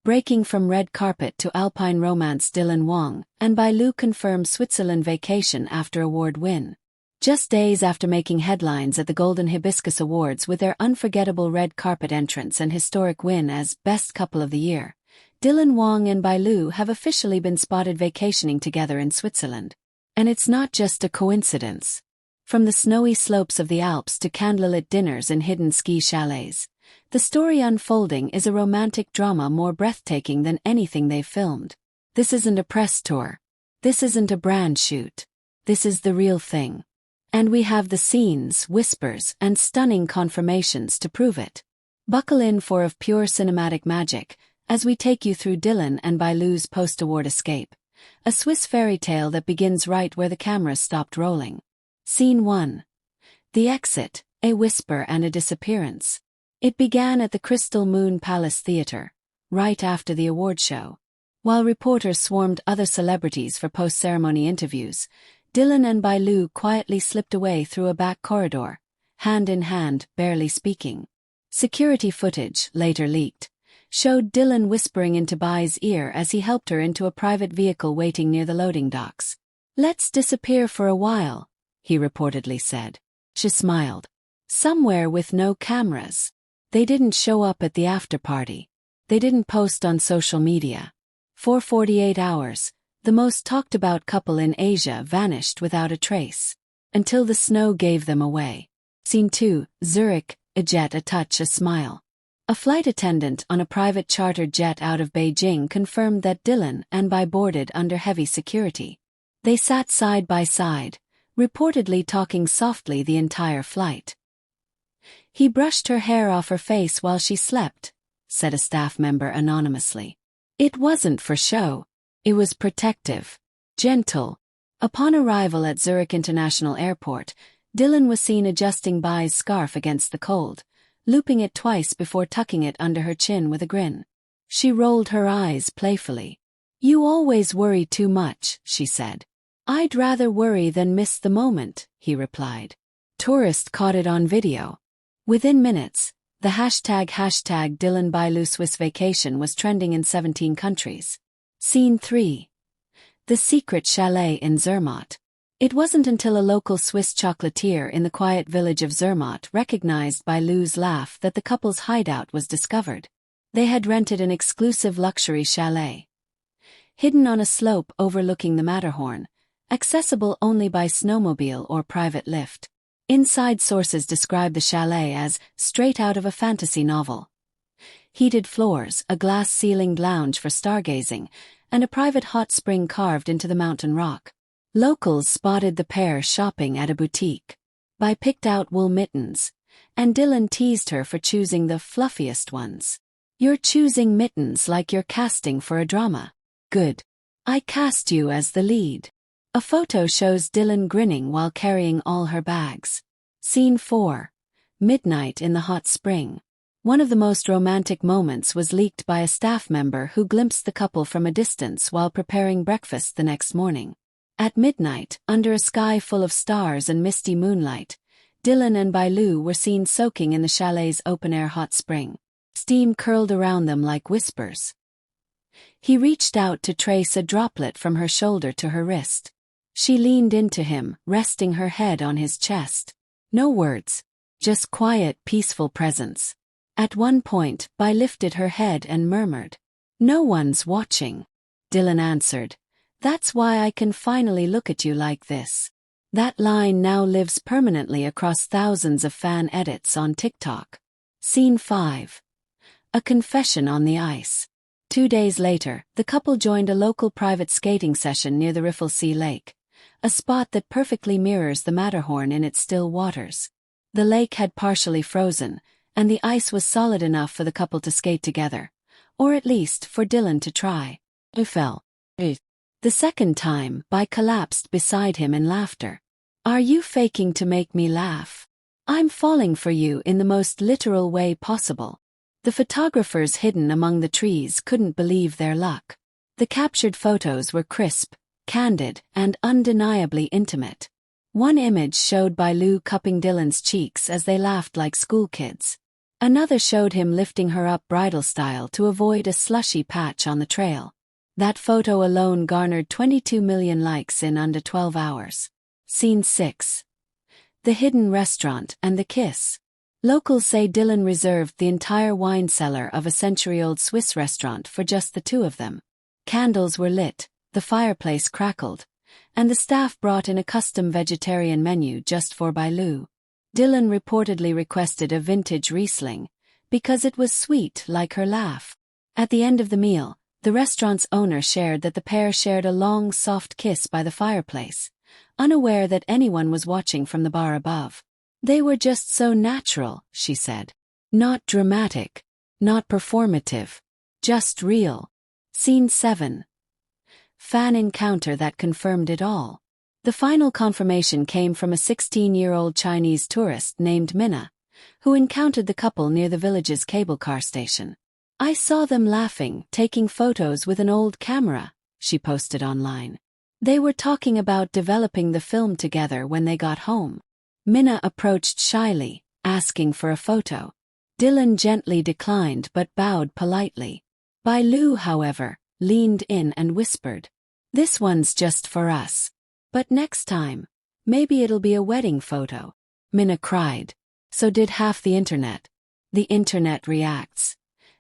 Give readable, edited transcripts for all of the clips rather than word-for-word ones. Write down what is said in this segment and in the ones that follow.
Breaking from red carpet to alpine romance. Dylan Wang and Bai confirm Switzerland vacation after award win. Just days after making headlines at the Golden Hibiscus Awards with their unforgettable red carpet entrance and historic win as Best Couple of the Year, Dylan Wang and Bai have officially been spotted vacationing together in Switzerland. And it's not just a coincidence. From the snowy slopes of the Alps to candlelit dinners in hidden ski chalets, the story unfolding is a romantic drama more breathtaking than anything they've filmed. This isn't a press tour. This isn't a brand shoot. This is the real thing. And we have the scenes, whispers, and stunning confirmations to prove it. Buckle in for of pure cinematic magic as we take you through Dylan and Bailu's post-award escape, a Swiss fairy tale that begins right where the camera stopped rolling. Scene 1. The exit, a whisper and a disappearance. It began at the Crystal Moon Palace Theatre, right after the award show. While reporters swarmed other celebrities for post-ceremony interviews, Dylan and Bai quietly slipped away through a back corridor, hand in hand, barely speaking. Security footage, later leaked, showed Dylan whispering into Bai's ear as he helped her into a private vehicle waiting near the loading docks. "Let's disappear for a while," he reportedly said. She smiled. "Somewhere with no cameras." They didn't show up at the after-party. They didn't post on social media. For 48 hours, the most talked-about couple in Asia vanished without a trace. Until the snow gave them away. Scene 2, Zurich, a jet, a touch, a smile. A flight attendant on a private chartered jet out of Beijing confirmed that Dylan and Bai boarded under heavy security. They sat side by side, reportedly talking softly the entire flight. "He brushed her hair off her face while she slept," said a staff member anonymously. "It wasn't for show. It was protective. Gentle." Upon arrival at Zurich International Airport, Dylan was seen adjusting Bai's scarf against the cold, looping it twice before tucking it under her chin with a grin. She rolled her eyes playfully. "You always worry too much," she said. "I'd rather worry than miss the moment," he replied. Tourists caught it on video. Within minutes, the hashtag Dylan Bailu Swiss vacation was trending in 17 countries. Scene 3. The secret chalet in Zermatt. It wasn't until a local Swiss chocolatier in the quiet village of Zermatt recognized Bailu's laugh that the couple's hideout was discovered. They had rented an exclusive luxury chalet. Hidden on a slope overlooking the Matterhorn, accessible only by snowmobile or private lift. Inside sources describe the chalet as straight out of a fantasy novel. Heated floors, a glass-ceilinged lounge for stargazing, and a private hot spring carved into the mountain rock. Locals spotted the pair shopping at a boutique. Bai picked out wool mittens, and Dylan teased her for choosing the fluffiest ones. "You're choosing mittens like you're casting for a drama. Good. I cast you as the lead." A photo shows Dylan grinning while carrying all her bags. Scene 4. Midnight in the hot spring. One of the most romantic moments was leaked by a staff member who glimpsed the couple from a distance while preparing breakfast the next morning. At midnight, under a sky full of stars and misty moonlight, Dylan and Bailu were seen soaking in the chalet's open-air hot spring. Steam curled around them like whispers. He reached out to trace a droplet from her shoulder to her wrist. She leaned into him, resting her head on his chest. No words, just quiet, peaceful presence. At one point, Bai lifted her head and murmured, "No one's watching." Dylan answered, "That's why I can finally look at you like this." That line now lives permanently across thousands of fan edits on TikTok. Scene 5. A confession on the ice. 2 days later, the couple joined a local private skating session near the Riffelsee Lake, a spot that perfectly mirrors the Matterhorn in its still waters. The lake had partially frozen, and the ice was solid enough for the couple to skate together, or at least for Dylan to try. He fell. The second time, Bai collapsed beside him in laughter. "Are you faking to make me laugh? I'm falling for you in the most literal way possible." The photographers hidden among the trees couldn't believe their luck. The captured photos were crisp, candid, and undeniably intimate. One image showed Bailu cupping Dylan's cheeks as they laughed like schoolkids. Another showed him lifting her up bridal style to avoid a slushy patch on the trail. That photo alone garnered 22 million likes in under 12 hours. Scene 6. The hidden restaurant and the kiss. Locals say Dylan reserved the entire wine cellar of a century-old Swiss restaurant for just the two of them. Candles were lit, the fireplace crackled, and the staff brought in a custom vegetarian menu just for Bai Lu. Dylan reportedly requested a vintage Riesling, because it was sweet like her laugh. At the end of the meal, the restaurant's owner shared that the pair shared a long, soft kiss by the fireplace, unaware that anyone was watching from the bar above. They were just so natural, she said. Not dramatic, not performative, just real. Scene 7. Fan encounter that confirmed it all. The final confirmation came from a 16-year-old Chinese tourist named Minna, who encountered the couple near the village's cable car station. I saw them laughing, taking photos with an old camera, she posted online. They were talking about developing the film together when they got home. Minna approached shyly, asking for a photo. Dylan gently declined but bowed politely. Bai Lu, however, leaned in and whispered, "This one's just for us. But next time, maybe it'll be a wedding photo." Minna cried. So did half the internet. The internet reacts.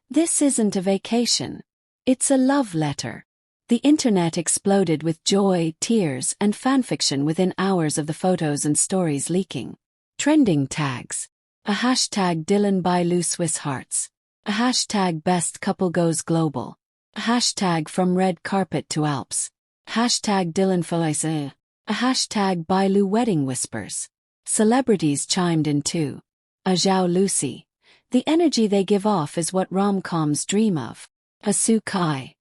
This isn't a vacation. It's a love letter. The internet exploded with joy, tears, and fanfiction within hours of the photos and stories leaking. Trending tags. A hashtag Dylan Bai Lu Swiss Hearts. A hashtag Best Couple Goes Global. A hashtag From Red Carpet to Alps. Hashtag Dylan Felice. A hashtag Bai Lu Wedding Whispers. Celebrities chimed in too. A Zhao Lucy. The energy they give off is what rom-coms dream of. A Su Kai.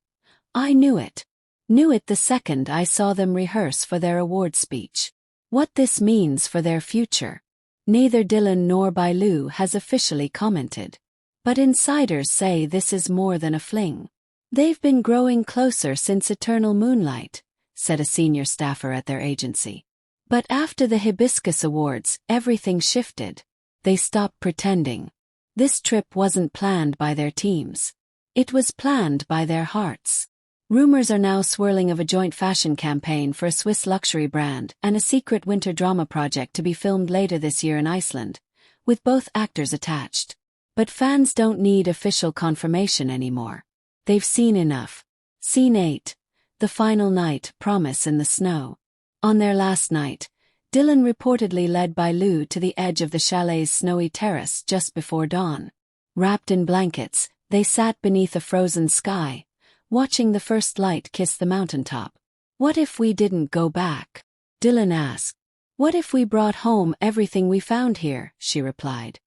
I knew it. Knew it the second I saw them rehearse for their award speech. What this means for their future. Neither Dylan nor Bai Lu has officially commented. But insiders say this is more than a fling. They've been growing closer since Eternal Moonlight, said a senior staffer at their agency. But after the Hibiscus Awards, everything shifted. They stopped pretending. This trip wasn't planned by their teams. It was planned by their hearts. Rumors are now swirling of a joint fashion campaign for a Swiss luxury brand and a secret winter drama project to be filmed later this year in Iceland, with both actors attached. But fans don't need official confirmation anymore. They've seen enough. Scene 8. The final night, promise in the snow. On their last night, Dylan reportedly led Bai Lu to the edge of the chalet's snowy terrace just before dawn. Wrapped in blankets, they sat beneath a frozen sky, watching the first light kiss the mountaintop. What if we didn't go back? Dylan asked. What if we brought home everything we found here? She replied.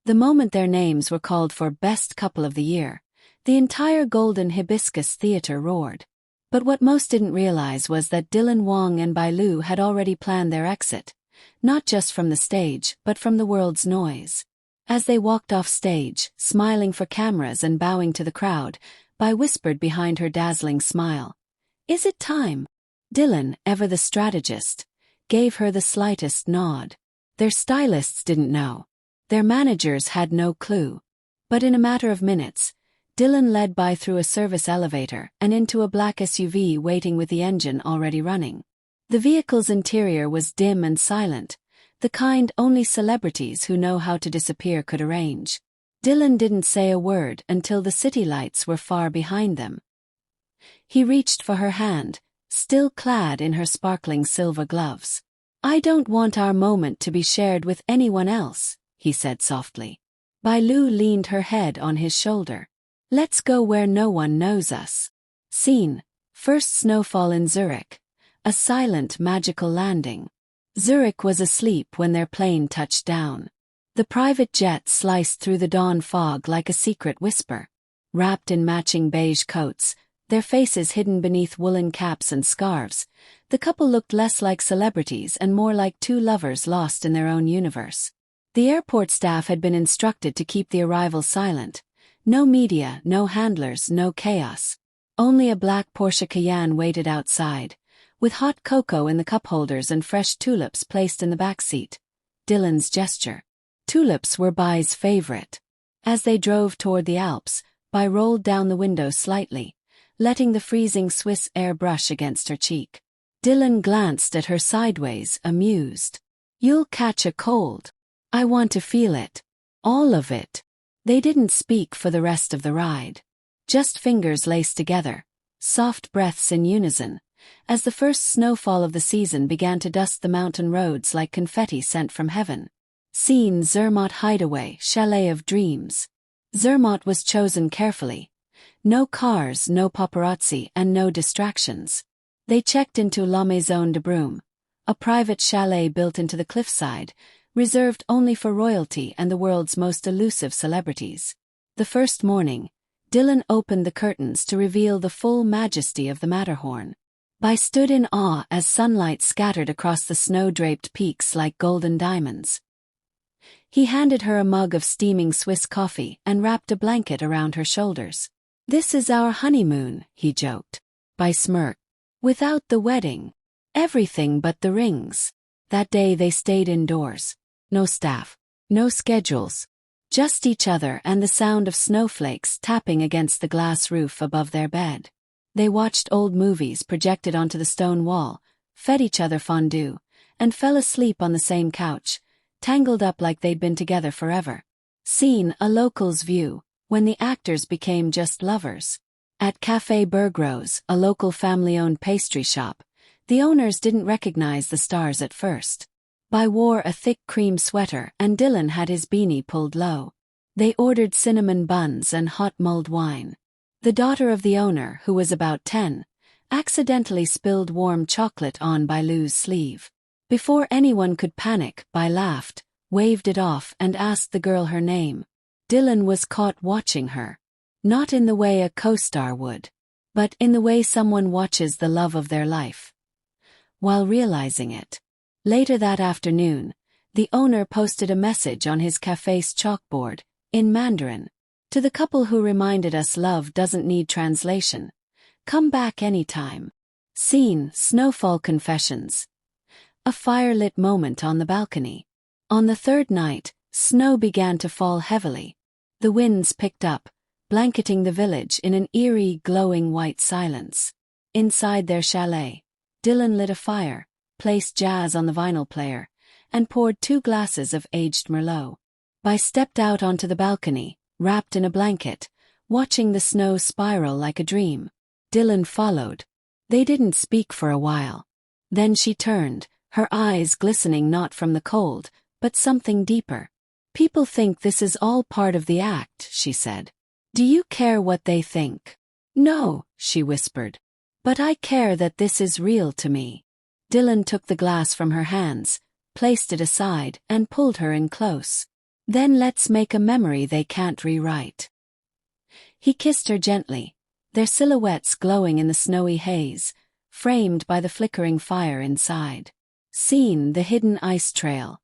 The moment their names were called for Best Couple of the Year, the entire Golden Hibiscus Theatre roared. But what most didn't realize was that Dylan, Wang and Bai Lu had already planned their exit, not just from the stage but from the world's noise. As they walked off stage, smiling for cameras and bowing to the crowd, Bai whispered behind her dazzling smile, "Is it time?" Dylan, ever the strategist, gave her the slightest nod. Their stylists didn't know. Their managers had no clue. But in a matter of minutes, Dylan led Bai through a service elevator and into a black SUV waiting with the engine already running. The vehicle's interior was dim and silent, the kind only celebrities who know how to disappear could arrange. Dylan didn't say a word until the city lights were far behind them. He reached for her hand, still clad in her sparkling silver gloves. "I don't want our moment to be shared with anyone else," he said softly. Bai Lu leaned her head on his shoulder. "Let's go where no one knows us." Scene: first snowfall in Zurich. A silent, magical landing. Zurich was asleep when their plane touched down. The private jet sliced through the dawn fog like a secret whisper. Wrapped in matching beige coats, their faces hidden beneath woolen caps and scarves, the couple looked less like celebrities and more like two lovers lost in their own universe. The airport staff had been instructed to keep the arrival silent. No media, no handlers, no chaos. Only a black Porsche Cayenne waited outside, with hot cocoa in the cup holders and fresh tulips placed in the back seat. Dylan's gesture. Tulips were Bai's favorite. As they drove toward the Alps, Bai rolled down the window slightly, letting the freezing Swiss air brush against her cheek. Dylan glanced at her sideways, amused. "You'll catch a cold. I want to feel it. All of it." They didn't speak for the rest of the ride. Just fingers laced together, soft breaths in unison, as the first snowfall of the season began to dust the mountain roads like confetti sent from heaven. Scene: Zermatt Hideaway, Chalet of Dreams. Zermatt was chosen carefully. No cars, no paparazzi, and no distractions. They checked into La Maison de Brume, a private chalet built into the cliffside, reserved only for royalty and the world's most elusive celebrities. The first morning, Dylan opened the curtains to reveal the full majesty of the Matterhorn. Bai stood in awe as sunlight scattered across the snow-draped peaks like golden diamonds. He handed her a mug of steaming Swiss coffee and wrapped a blanket around her shoulders. "This is our honeymoon," he joked. Bai smirked. "Without the wedding. Everything but the rings." That day they stayed indoors. No staff. No schedules. Just each other and the sound of snowflakes tapping against the glass roof above their bed. They watched old movies projected onto the stone wall, fed each other fondue, and fell asleep on the same couch, tangled up like they'd been together forever. Scene: A local's view, when the actors became just lovers. At Café Bergrose, a local family-owned pastry shop, the owners didn't recognize the stars at first. Bai wore a thick cream sweater and Dylan had his beanie pulled low. They ordered cinnamon buns and hot mulled wine. The daughter of the owner, who was about 10, accidentally spilled warm chocolate on Bai Lu's sleeve. Before anyone could panic, Bai laughed, waved it off and asked the girl her name. Dylan was caught watching her. Not in the way a co-star would, but in the way someone watches the love of their life, while realizing it. Later that afternoon, the owner posted a message on his café's chalkboard, in Mandarin. "To the couple who reminded us love doesn't need translation. Come back anytime." Scene: Snowfall Confessions. A fire-lit moment on the balcony. On the third night, snow began to fall heavily. The winds picked up, blanketing the village in an eerie, glowing white silence. Inside their chalet, Dylan lit a fire, placed jazz on the vinyl player, and poured 2 glasses of aged Merlot. Bai stepped out onto the balcony, wrapped in a blanket, watching the snow spiral like a dream. Dylan followed. They didn't speak for a while. Then she turned, her eyes glistening not from the cold, but something deeper. "People think this is all part of the act," she said. "Do you care what they think?" "No," she whispered. "But I care that this is real to me." Dylan took the glass from her hands, placed it aside, and pulled her in close. "Then let's make a memory they can't rewrite." He kissed her gently, their silhouettes glowing in the snowy haze, framed by the flickering fire inside. Scene: The hidden ice trail.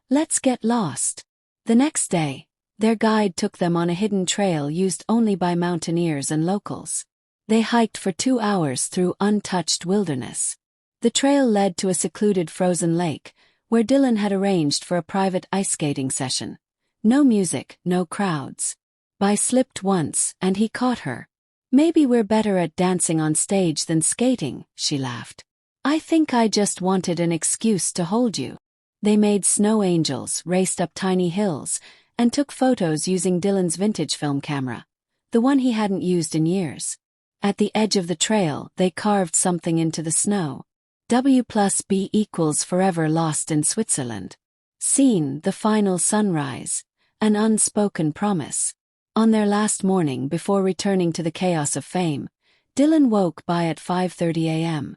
"Let's get lost." The next day, their guide took them on a hidden trail used only by mountaineers and locals. They hiked for 2 hours through untouched wilderness. The trail led to a secluded frozen lake, where Dylan had arranged for a private ice skating session. No music, no crowds. Bai slipped once, and he caught her. "Maybe we're better at dancing on stage than skating," she laughed. "I think I just wanted an excuse to hold you." They made snow angels, raced up tiny hills, and took photos using Dylan's vintage film camera, the one he hadn't used in years. At the edge of the trail, they carved something into the snow. W+B = forever lost in Switzerland. Scene: The final sunrise. An unspoken promise. On their last morning before returning to the chaos of fame, Dylan woke Bai at 5:30 a.m.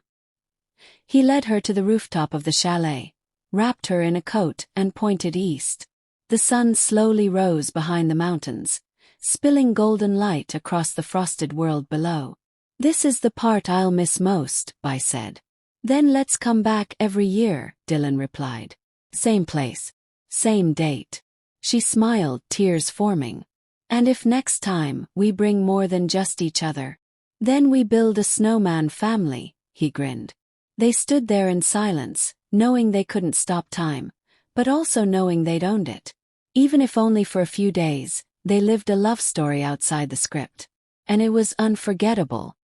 He led her to the rooftop of the chalet, wrapped her in a coat, and pointed east. The sun slowly rose behind the mountains, spilling golden light across the frosted world below. "This is the part I'll miss most," Bai said. "Then let's come back every year," Dylan replied. "Same place. Same date." She smiled, tears forming. "And if next time we bring more than just each other, then we build a snowman family," he grinned. They stood there in silence, knowing they couldn't stop time, but also knowing they'd owned it. Even if only for a few days, They lived a love story outside the script. And it was unforgettable.